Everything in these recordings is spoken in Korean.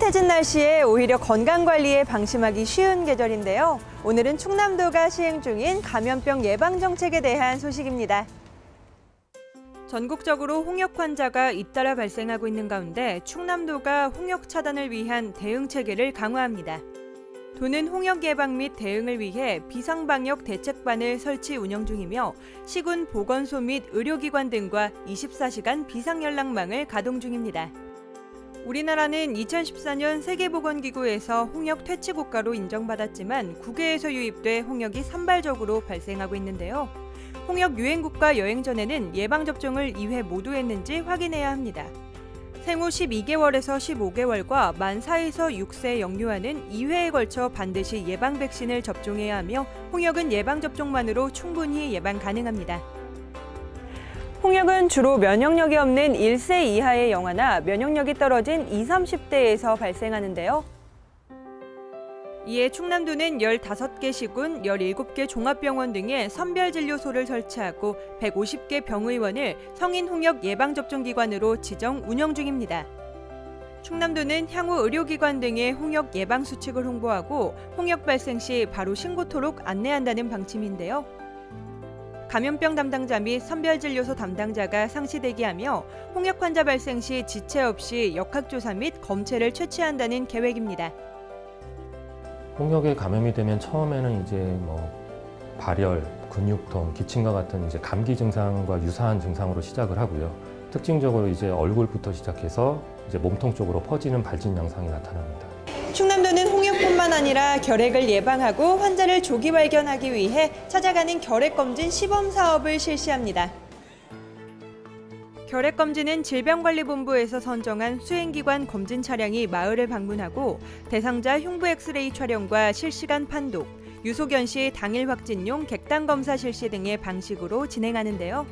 따뜻해진 날씨에 오히려 건강관리에 방심하기 쉬운 계절인데요. 오늘은 충남도가 시행 중인 감염병 예방정책에 대한 소식입니다. 전국적으로 홍역 환자가 잇따라 발생하고 있는 가운데 충남도가 홍역 차단을 위한 대응 체계를 강화합니다. 도는 홍역 예방 및 대응을 위해 비상방역 대책반을 설치 운영 중이며 시군 보건소 및 의료기관 등과 24시간 비상연락망을 가동 중입니다. 우리나라는 2014년 세계보건기구에서 홍역 퇴치 국가로 인정받았지만 국외에서 유입돼 홍역이 산발적으로 발생하고 있는데요. 홍역 유행국가 여행 전에는 예방접종을 2회 모두 했는지 확인해야 합니다. 생후 12개월에서 15개월과 만 4에서 6세 영유아는 2회에 걸쳐 반드시 예방 백신을 접종해야 하며 홍역은 예방접종만으로 충분히 예방 가능합니다. 홍역은 주로 면역력이 없는 1세 이하의 영아나 면역력이 떨어진 20, 30대에서 발생하는데요. 이에 충남도는 15개 시군, 17개 종합병원 등에 선별진료소를 설치하고 150개 병의원을 성인 홍역 예방접종기관으로 지정 운영 중입니다. 충남도는 향후 의료기관 등의 홍역 예방수칙을 홍보하고 홍역 발생 시 바로 신고토록 안내한다는 방침인데요. 감염병 담당자 및 선별진료소 담당자가 상시 대기하며 홍역 환자 발생 시 지체 없이 역학조사 및 검체를 채취한다는 계획입니다. 홍역에 감염이 되면 처음에는 이제 발열, 근육통, 기침과 같은 이제 감기 증상과 유사한 증상으로 시작을 하고요. 특징적으로 이제 얼굴부터 시작해서 이제 몸통 쪽으로 퍼지는 발진 양상이 나타납니다. 충남도는 홍역뿐만 아니라 결핵을 예방하고 환자를 조기 발견하기 위해 찾아가는 결핵검진 시범 사업을 실시합니다. 결핵검진은 질병관리본부에서 선정한 수행기관 검진 차량이 마을을 방문하고 대상자 흉부 엑스레이 촬영과 실시간 판독, 유소견 시 당일 확진용 객단 검사 실시 등의 방식으로 진행하는데요.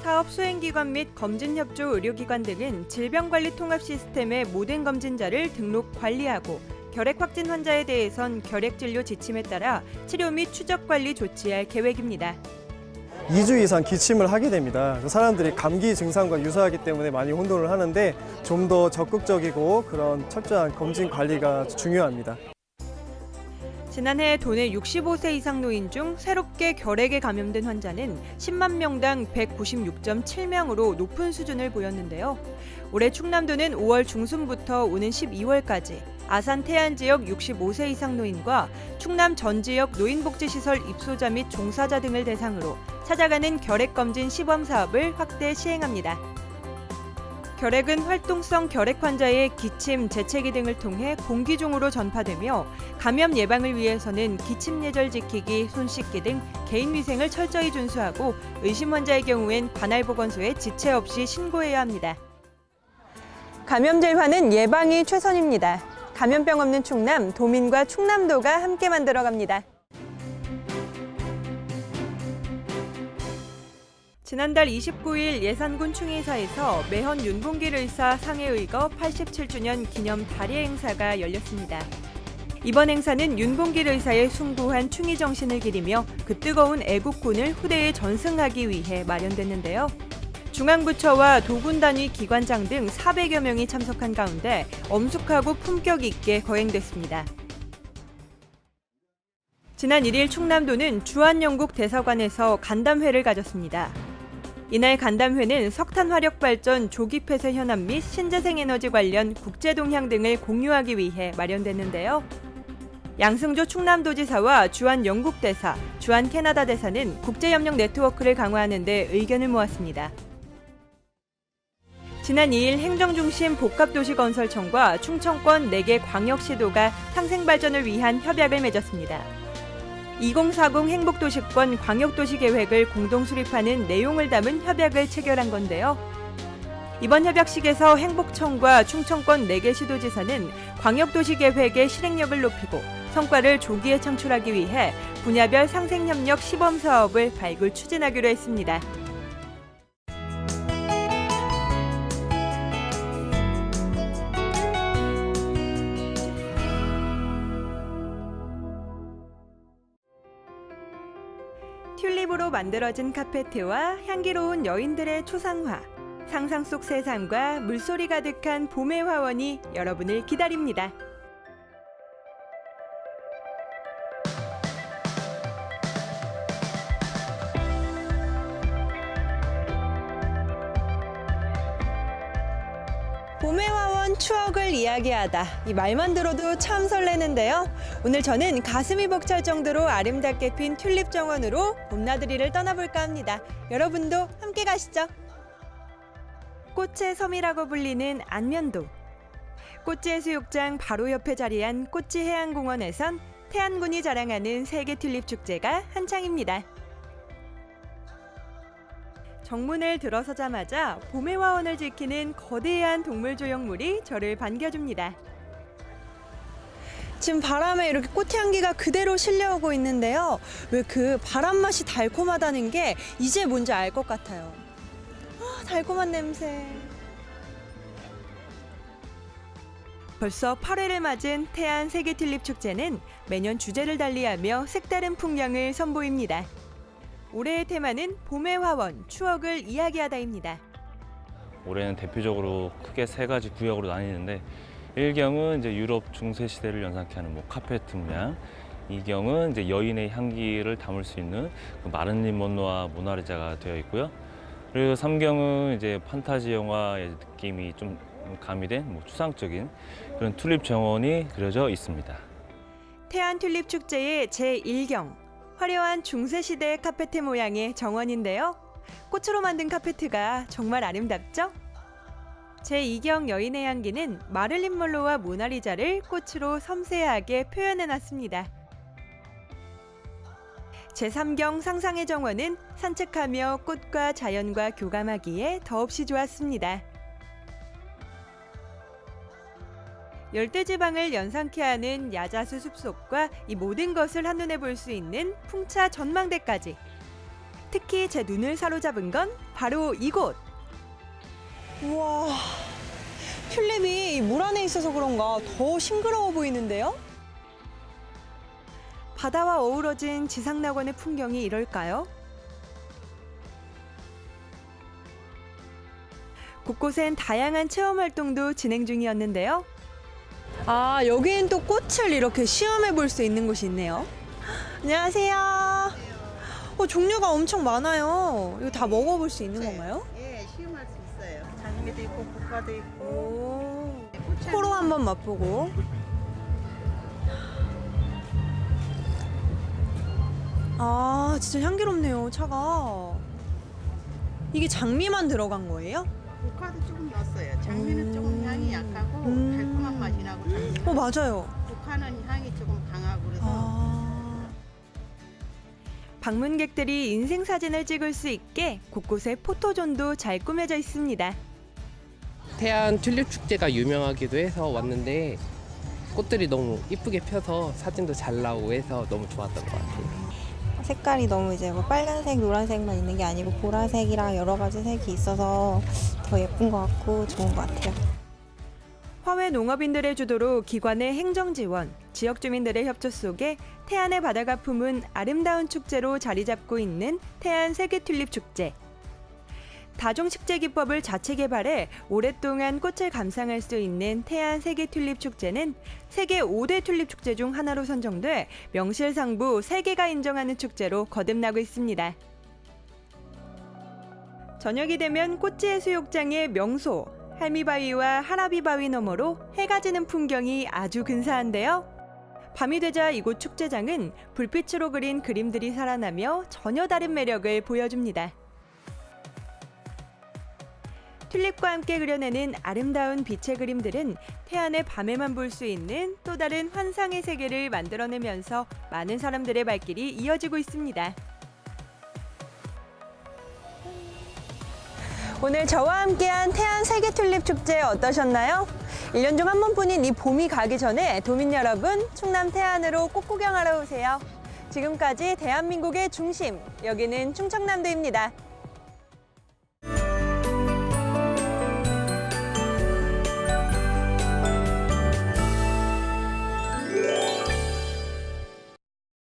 사업 수행기관 및 검진협조 의료기관 등은 질병관리 통합 시스템의 모든 검진자를 등록 관리하고 결핵 확진 환자에 대해선 결핵진료 지침에 따라 치료 및 추적관리 조치할 계획입니다. 2주 이상 기침을 하게 됩니다. 사람들이 감기 증상과 유사하기 때문에 많이 혼돈을 하는데 좀 더 적극적이고 그런 철저한 검진 관리가 중요합니다. 지난해 도내 65세 이상 노인 중 새롭게 결핵에 감염된 환자는 10만 명당 196.7명으로 높은 수준을 보였는데요. 올해 충남도는 5월 중순부터 오는 12월까지 아산 태안 지역 65세 이상 노인과 충남 전 지역 노인복지시설 입소자 및 종사자 등을 대상으로 찾아가는 결핵검진 시범 사업을 확대 시행합니다. 결핵은 활동성 결핵 환자의 기침, 재채기 등을 통해 공기 중으로 전파되며 감염 예방을 위해서는 기침 예절 지키기, 손 씻기 등 개인 위생을 철저히 준수하고 의심 환자의 경우엔 관할 보건소에 지체 없이 신고해야 합니다. 감염 질환은 예방이 최선입니다. 감염병 없는 충남, 도민과 충남도가 함께 만들어갑니다. 지난달 29일 예산군 충의사에서 매헌 윤봉길 의사 상해의거 87주년 기념 다리 행사가 열렸습니다. 이번 행사는 윤봉길 의사의 숭고한 충의 정신을 기리며 그 뜨거운 애국군을 후대에 전승하기 위해 마련됐는데요. 중앙부처와 도군 단위 기관장 등 400여 명이 참석한 가운데 엄숙하고 품격 있게 거행됐습니다. 지난 1일 충남도는 주한영국 대사관에서 간담회를 가졌습니다. 이날 간담회는 석탄 화력 발전 조기 폐쇄 현안 및 신재생 에너지 관련 국제 동향 등을 공유하기 위해 마련됐는데요. 양승조 충남도지사와 주한 영국 대사, 주한 캐나다 대사는 국제협력 네트워크를 강화하는 데 의견을 모았습니다. 지난 2일 행정중심 복합도시건설청과 충청권 4개 광역시도가 상생발전을 위한 협약을 맺었습니다. 2040 행복도시권 광역도시계획을 공동 수립하는 내용을 담은 협약을 체결한 건데요. 이번 협약식에서 행복청과 충청권 4개 시도지사는 광역도시계획의 실행력을 높이고 성과를 조기에 창출하기 위해 분야별 상생협력 시범사업을 발굴 추진하기로 했습니다. 튤립으로 만들어진 카페트와 향기로운 여인들의 초상화, 상상 속 세상과 물소리 가득한 봄의 화원이 여러분을 기다립니다. 봄의 화원 추억을 이야기하다. 이 말만 들어도 참 설레는데요. 오늘 저는 가슴이 벅찰 정도로 아름답게 핀 튤립 정원으로 봄나들이를 떠나볼까 합니다. 여러분도 함께 가시죠. 꽃의 섬이라고 불리는 안면도. 꽃지해수욕장 바로 옆에 자리한 꽃지해양공원에선 태안군이 자랑하는 세계 튤립 축제가 한창입니다. 정문을 들어서자마자 봄의 화원을 지키는 거대한 동물 조형물이 저를 반겨줍니다. 지금 바람에 이렇게 꽃 향기가 그대로 실려오고 있는데요. 왜 그 바람 맛이 달콤하다는 게 이제 뭔지 알 것 같아요. 달콤한 냄새. 벌써 8회를 맞은 태안 세계 튤립 축제는 매년 주제를 달리하며 색다른 풍경을 선보입니다. 올해의 테마는 봄의 화원, 추억을 이야기하다입니다. 올해는 대표적으로 크게 세 가지 구역으로 나뉘는데 1경은 이제 유럽 중세 시대를 연상케 하는 카페트 문양, 2경은 이제 여인의 향기를 담을 수 있는 마를린 먼로와 모나리자가 되어 있고요. 그리고 3경은 이제 판타지 영화의 느낌이 좀 가미된 추상적인 그런 튤립 정원이 그려져 있습니다. 태안 튤립 축제의 제1경. 화려한 중세시대 카페트 모양의 정원인데요. 꽃으로 만든 카페트가 정말 아름답죠? 제2경 여인의 향기는 마를린 먼로와 모나리자를 꽃으로 섬세하게 표현해놨습니다. 제3경 상상의 정원은 산책하며 꽃과 자연과 교감하기에 더없이 좋았습니다. 열대지방을 연상케 하는 야자수 숲속과 이 모든 것을 한눈에 볼 수 있는 풍차 전망대까지. 특히 제 눈을 사로잡은 건 바로 이곳. 우와, 튤립이 물 안에 있어서 그런가 더 싱그러워 보이는데요? 바다와 어우러진 지상낙원의 풍경이 이럴까요? 곳곳엔 다양한 체험 활동도 진행 중이었는데요. 아, 여기엔 또 꽃을 이렇게 시험해 볼 수 있는 곳이 있네요. 안녕하세요. 종류가 엄청 많아요. 이거 다 먹어볼 수 있는 건가요? 예, 시음할 수 있어요. 장미도 있고 국화도 있고. 오, 꽃향. 코로 한번 맛보고. 아, 진짜 향기롭네요, 차가. 이게 장미만 들어간 거예요? 국화도 조금 넣었어요. 장미는 조금 향이 약하고 달콤한 맛이 나고 장미는 맞아요. 국화는 향이 조금 강하고 그래서 방문객들이 인생 사진을 찍을 수 있게 곳곳에 포토존도 잘 꾸며져 있습니다. 태안 튤립 축제가 유명하기도 해서 왔는데 꽃들이 너무 이쁘게 펴서 사진도 잘 나오고 해서 너무 좋았던 것 같아요. 색깔이 너무 이제 뭐 빨간색, 노란색만 있는 게 아니고 보라색이랑 여러 가지 색이 있어서 더 예쁜 것 같고 좋은 것 같아요. 화훼 농업인들의 주도로 기관의 행정 지원, 지역 주민들의 협조 속에 태안의 바다가 품은 아름다운 축제로 자리 잡고 있는 태안 세계 튤립 축제. 다종 식재 기법을 자체 개발해 오랫동안 꽃을 감상할 수 있는 태안 세계 튤립 축제는 세계 5대 튤립 축제 중 하나로 선정돼 명실상부 세계가 인정하는 축제로 거듭나고 있습니다. 저녁이 되면 꽃지해수욕장의 명소 할미바위와 하라비바위 너머로 해가 지는 풍경이 아주 근사한데요. 밤이 되자 이곳 축제장은 불빛으로 그린 그림들이 살아나며 전혀 다른 매력을 보여줍니다. 튤립과 함께 그려내는 아름다운 빛의 그림들은 태안의 밤에만 볼 수 있는 또 다른 환상의 세계를 만들어내면서 많은 사람들의 발길이 이어지고 있습니다. 오늘 저와 함께한 태안 세계 튤립 축제 어떠셨나요? 1년 중 한 번뿐인 이 봄이 가기 전에 도민 여러분, 충남 태안으로 꽃 구경하러 오세요. 지금까지 대한민국의 중심, 여기는 충청남도입니다.